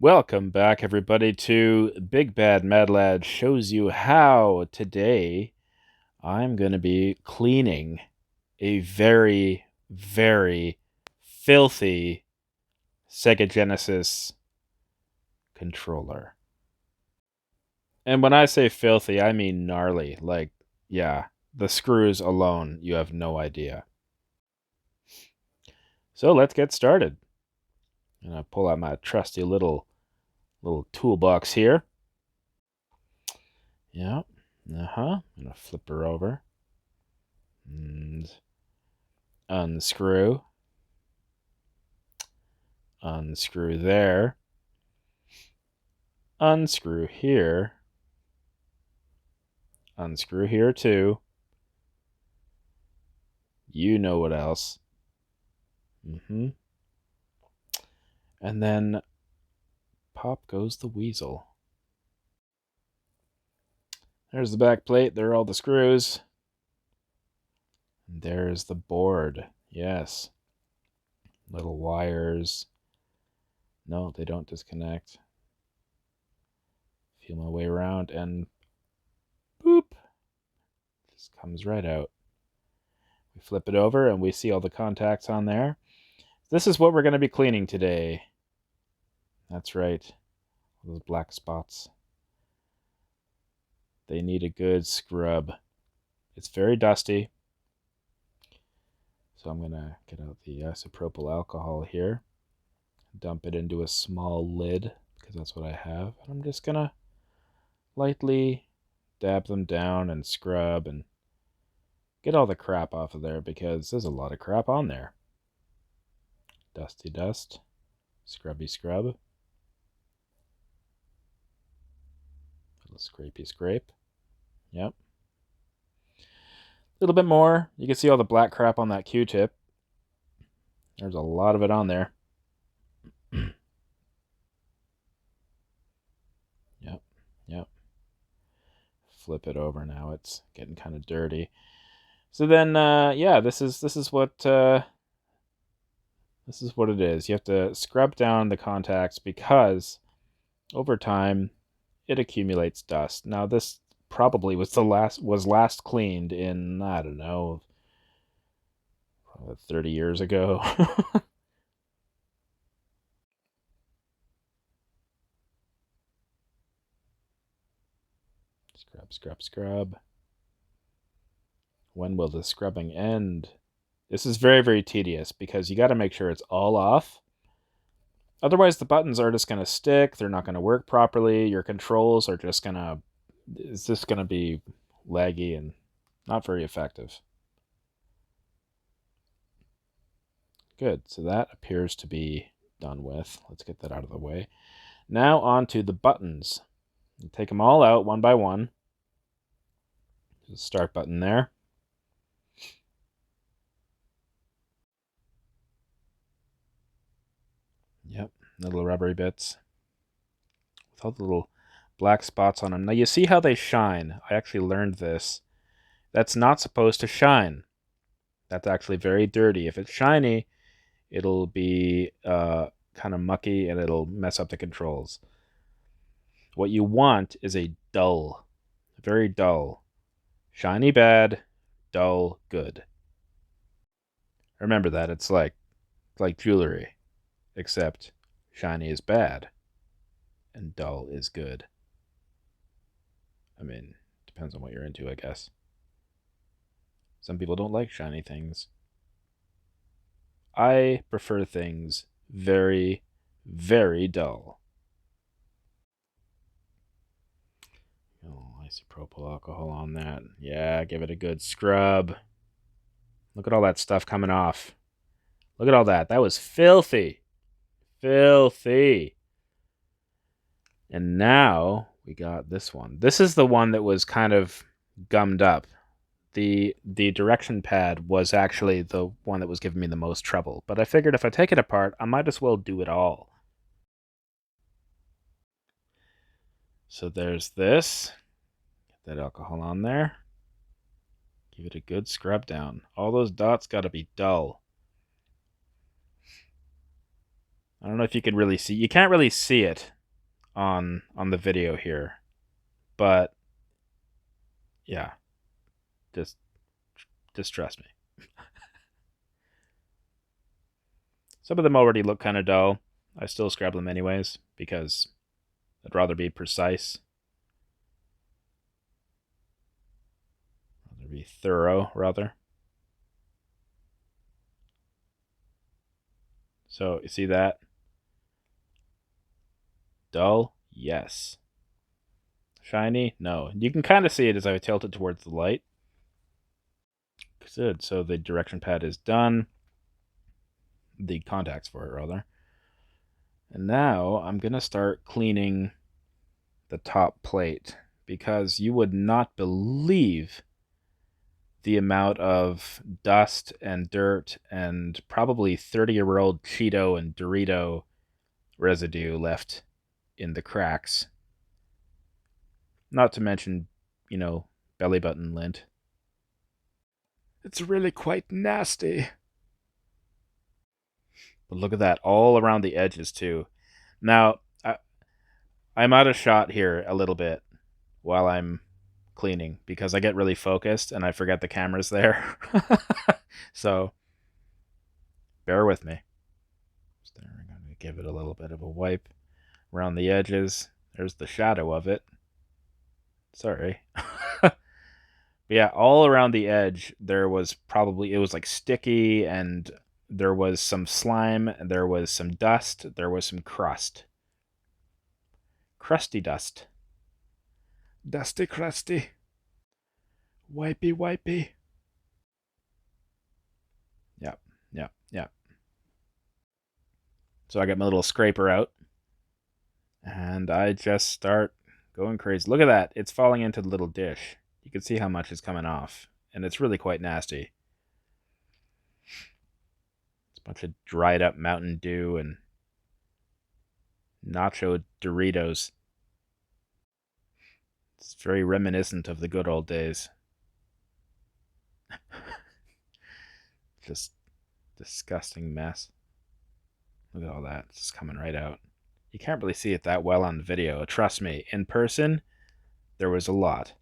Welcome back, everybody, to Big Bad Mad Lad Shows You How. Today, I'm going to be cleaning a very, very filthy Sega Genesis controller. And when I say filthy, I mean gnarly. Like, yeah, the screws alone, you have no idea. So let's get started. I'm going to pull out my trusty little toolbox here. Yeah. I'm gonna flip her over and unscrew there, unscrew here too. You know what else. And then pop goes the weasel. There's the back plate. There are all the screws. And there's the board. Yes. Little wires. No, they don't disconnect. Feel my way around and boop. Just comes right out. We flip it over and we see all the contacts on there. This is what we're going to be cleaning today. That's right. Those black spots. They need a good scrub. It's very dusty. So I'm going to get out the isopropyl alcohol here. Dump it into a small lid because that's what I have. And I'm just going to lightly dab them down and scrub and get all the crap off of there because there's a lot of crap on there. Dusty dust. Scrubby scrub. Little scrapey scrape. Yep. A little bit more. You can see all the black crap on that Q-tip. There's a lot of it on there. Yep. Flip it over now. It's getting kind of dirty. So then, this is what it is. You have to scrub down the contacts because over time it accumulates dust. Now this probably was last cleaned in, I don't know, 30 years ago. Scrub. When will the scrubbing end? This is very, very tedious because you got to make sure it's all off. Otherwise, the buttons are just going to stick. They're not going to work properly. Your controls are just going to... It's just going to be laggy and not very effective. Good. So that appears to be done with. Let's get that out of the way. Now on to the buttons. You take them all out one by one. There's a start button there. Yep, little rubbery bits with all the little black spots on them. Now you see how they shine. I actually learned this. That's not supposed to shine. That's actually very dirty. If it's shiny, it'll be kind of mucky and it'll mess up the controls. What you want is a dull, very dull. Shiny bad, dull good. Remember that. It's like jewelry, except shiny is bad and dull is good. I mean, depends on what you're into, I guess. Some people don't like shiny things. I prefer things very, very dull. Oh, isopropyl alcohol on that. Yeah, give it a good scrub. Look at all that stuff coming off. Look at all that. That was filthy. Filthy. And now we got this one. This is the one that was kind of gummed up. The direction pad was actually the one that was giving me the most trouble. But I figured if I take it apart, I might as well do it all. So there's this. Get that alcohol on there. Give it a good scrub down. All those dots got to be dull. I don't know if you can really see. You can't really see it on the video here, but yeah, just trust me. Some of them already look kind of dull. I still scrub them anyways because I'd rather be precise. Rather be thorough, rather. So, you see that? Dull? Yes. Shiny? No. You can kind of see it as I tilt it towards the light. Good. So the direction pad is done. The contacts for it, rather. And now I'm going to start cleaning the top plate because you would not believe the amount of dust and dirt and probably 30-year-old Cheeto and Dorito residue left in the cracks. Not to mention, belly button lint. It's really quite nasty. But look at that, all around the edges too. Now, I'm out of shot here a little bit while I'm cleaning because I get really focused and I forget the camera's there. So, bear with me. I'm going to give it a little bit of a wipe around the edges. There's the shadow of it. Sorry. But yeah, all around the edge, it was like sticky, and there was some slime, there was some dust, there was some crust. Crusty dust. Dusty crusty. Wipey wipey. Yep, yep, yep. So I got my little scraper out, and I just start going crazy. Look at that. It's falling into the little dish. You can see how much is coming off, and it's really quite nasty. It's a bunch of dried up Mountain Dew and nacho Doritos. It's very reminiscent of the good old days. Just disgusting mess. Look at all that. It's just coming right out. You can't really see it that well on the video. Trust me, in person, there was a lot.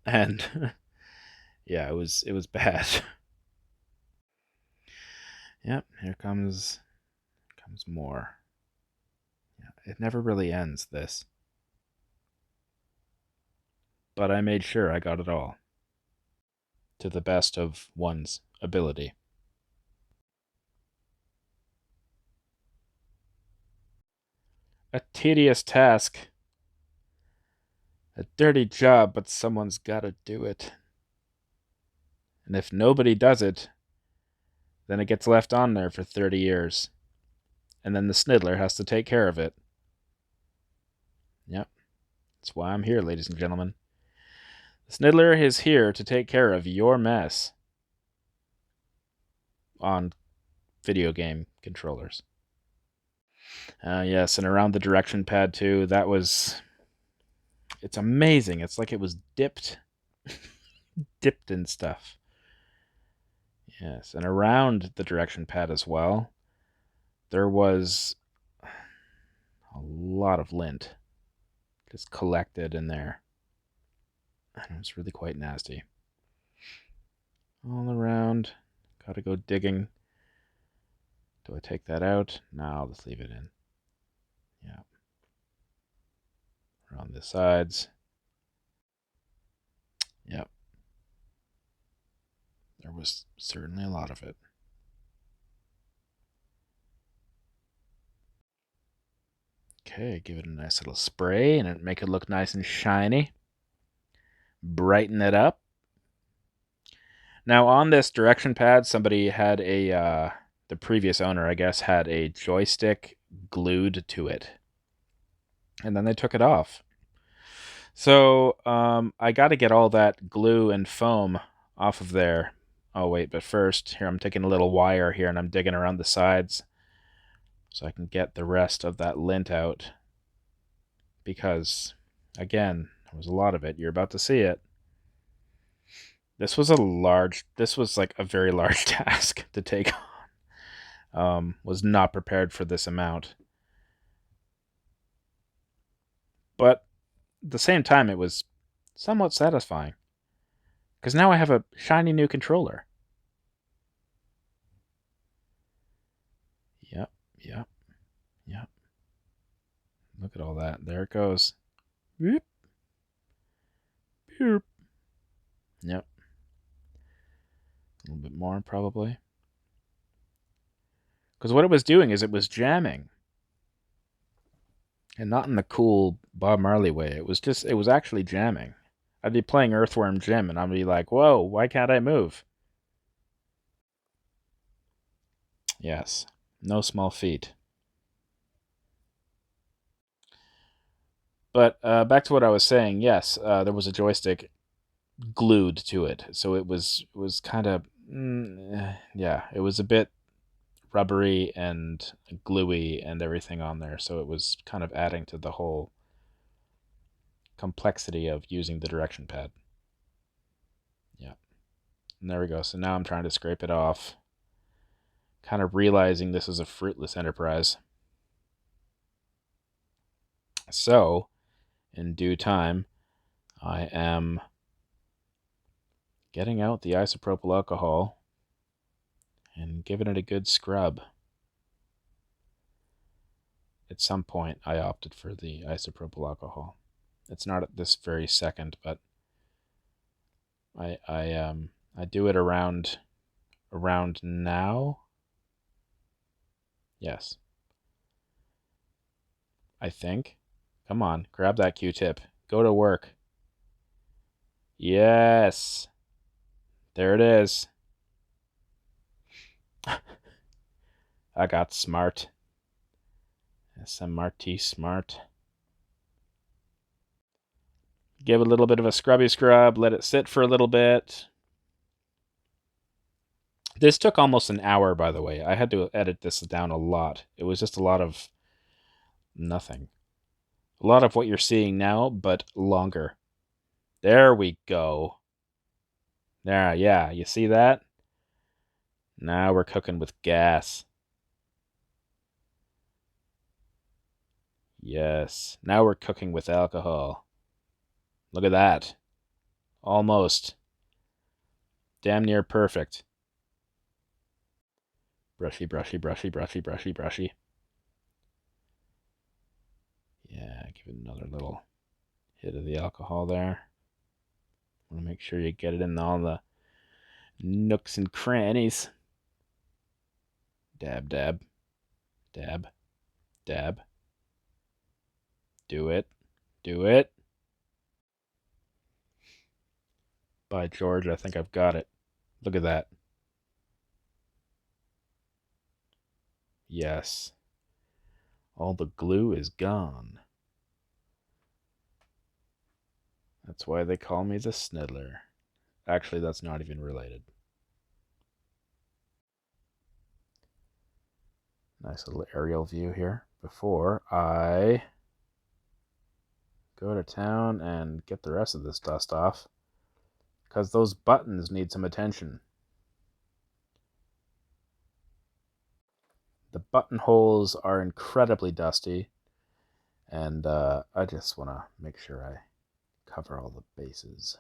And yeah, it was bad. Yep, here comes more. Yeah, it never really ends, this. But I made sure I got it all. To the best of one's ability. A tedious task. A dirty job, but someone's gotta do it. And if nobody does it, then it gets left on there for 30 years. And then the Snidler has to take care of it. Yep. That's why I'm here, ladies and gentlemen. The Snidler is here to take care of your mess on video game controllers. Yes, and around the direction pad too. It's amazing. It's like it was dipped in stuff. Yes, and around the direction pad as well, there was a lot of lint just collected in there. And it was really quite nasty. All around. Gotta go digging. Do I take that out? No, I'll just leave it in. Yeah. Around the sides. Yep. There was certainly a lot of it. Okay, give it a nice little spray and make it look nice and shiny. Brighten it up. Now on this direction pad, somebody had the previous owner, I guess, had a joystick glued to it. And then they took it off. So I got to get all that glue and foam off of there. Oh, wait, but first, here, I'm taking a little wire here and I'm digging around the sides so I can get the rest of that lint out. Because, again, there was a lot of it. You're about to see it. This was like a very large task to take Was not prepared for this amount. But at the same time, it was somewhat satisfying. Because now I have a shiny new controller. Yep, yep, yep. Look at all that. There it goes. Yep. Yep. A little bit more, probably. Because what it was doing is it was jamming. And not in the cool Bob Marley way. It was actually jamming. I'd be playing Earthworm Jim, and I'd be like, whoa, why can't I move? Yes. No small feat. But back to what I was saying, yes, there was a joystick glued to it. So it was kind of, yeah, it was a bit rubbery and gluey and everything on there. So it was kind of adding to the whole complexity of using the direction pad. Yeah. And there we go. So now I'm trying to scrape it off. Kind of realizing this is a fruitless enterprise. So, in due time, I am getting out the isopropyl alcohol and giving it a good scrub. At some point, I opted for the isopropyl alcohol. It's not at this very second, but I do it around now. Yes, I think. Come on, grab that Q-tip. Go to work. Yes, there it is. I got smart. SMRT smart. Give it a little bit of a scrubby scrub. Let it sit for a little bit. This took almost an hour, by the way. I had to edit this down a lot. It was just a lot of nothing. A lot of what you're seeing now, but longer. There we go. There, yeah, you see that? Now we're cooking with gas. Yes. Now we're cooking with alcohol. Look at that. Almost. Damn near perfect. Brushy, brushy, brushy, brushy, brushy, brushy. Yeah, give it another little hit of the alcohol there. Want to make sure you get it in all the nooks and crannies. Dab, dab, dab, dab. Do it. Do it. By George, I think I've got it. Look at that. Yes. All the glue is gone. That's why they call me the Sniddler. Actually, that's not even related. Nice little aerial view here before I go to town and get the rest of this dust off, because those buttons need some attention. The buttonholes are incredibly dusty, and I just want to make sure I cover all the bases.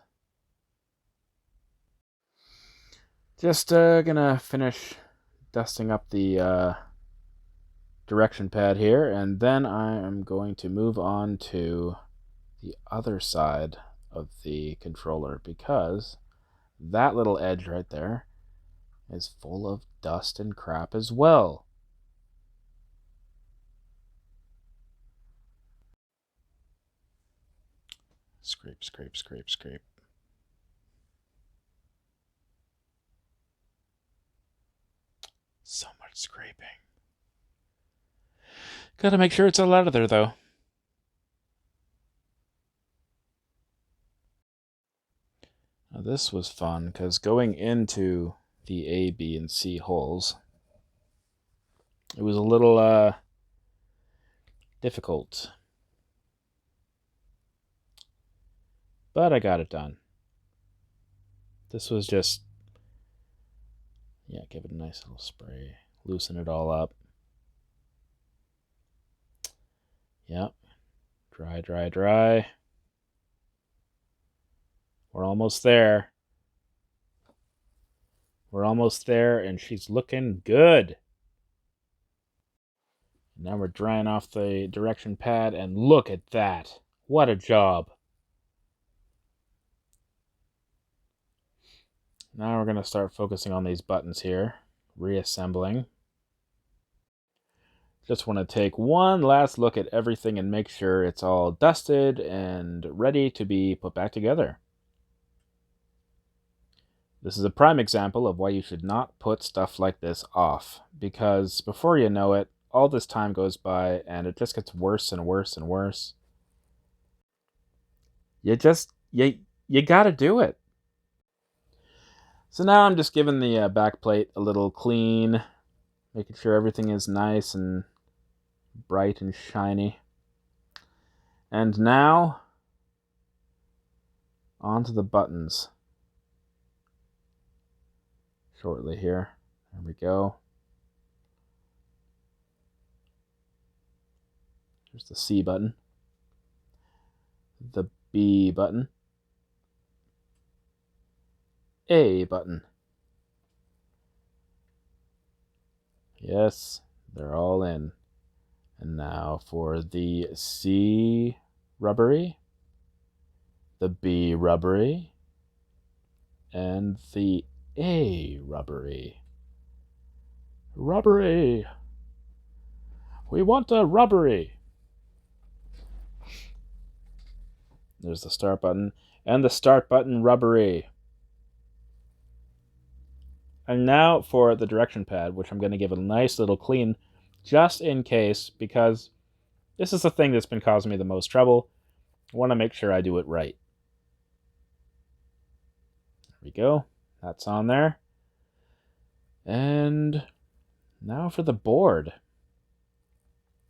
Just gonna finish dusting up the direction pad here, and then I am going to move on to the other side of the controller, because that little edge right there is full of dust and crap as well. Scrape, scrape, scrape, scrape. So much scraping. Gotta make sure it's all out of there, though. Now, this was fun, because going into the A, B, and C holes, it was a little difficult. But I got it done. This was just, yeah, give it a nice little spray. loosen it all up. Yep. Dry, dry, dry. We're almost there. We're almost there, and she's looking good. Now we're drying off the direction pad, and look at that. What a job. Now we're going to start focusing on these buttons here. Reassembling. Just want to take one last look at everything and make sure it's all dusted and ready to be put back together. This is a prime example of why you should not put stuff like this off, because before you know it, all this time goes by and it just gets worse and worse and worse. You gotta do it. So now I'm just giving the back plate a little clean, making sure everything is nice and bright and shiny. And now, onto the buttons. Shortly here. There we go. There's the C button. The B button. A button. Yes, they're all in. And now for the C rubbery, the B rubbery, and the A rubbery. Rubbery! We want a rubbery! There's the start button, and the start button rubbery. And now for the direction pad, which I'm going to give a nice little clean, just in case, because this is the thing that's been causing me the most trouble. I want to make sure I do it right. There we go. That's on there. And now for the board.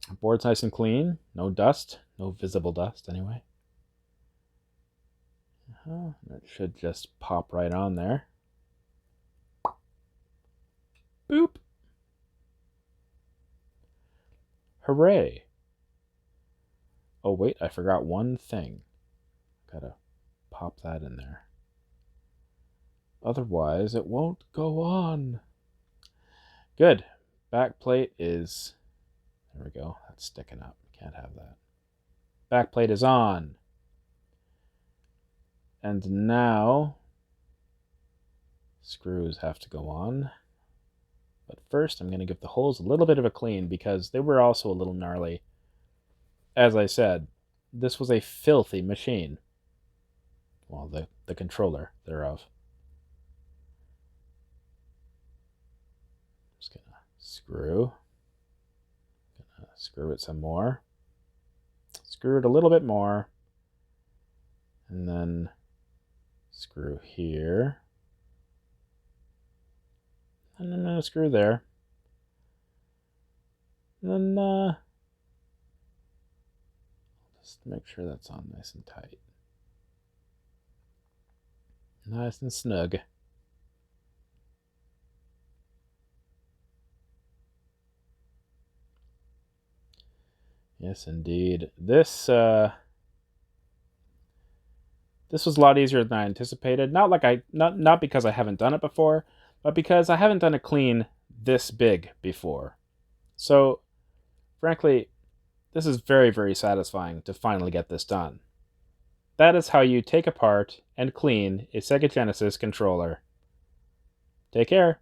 The board's nice and clean. No dust. No visible dust, anyway. It should just pop right on there. Boop. Hooray. Oh, wait, I forgot one thing. Gotta pop that in there. Otherwise, it won't go on. Good. Back plate is... There we go. That's sticking up. Can't have that. Back plate is on. And now... screws have to go on. But first, I'm going to give the holes a little bit of a clean because they were also a little gnarly. As I said, this was a filthy machine. Well, the controller thereof. Just going to screw. Gonna screw it some more. Screw it a little bit more. And then screw here. And then a screw there. And then just make sure that's on nice and tight. Nice and snug. Yes, indeed. This was a lot easier than I anticipated. Not because I haven't done it before, but because I haven't done a clean this big before. So, frankly, this is very, very satisfying to finally get this done. That is how you take apart and clean a Sega Genesis controller. Take care.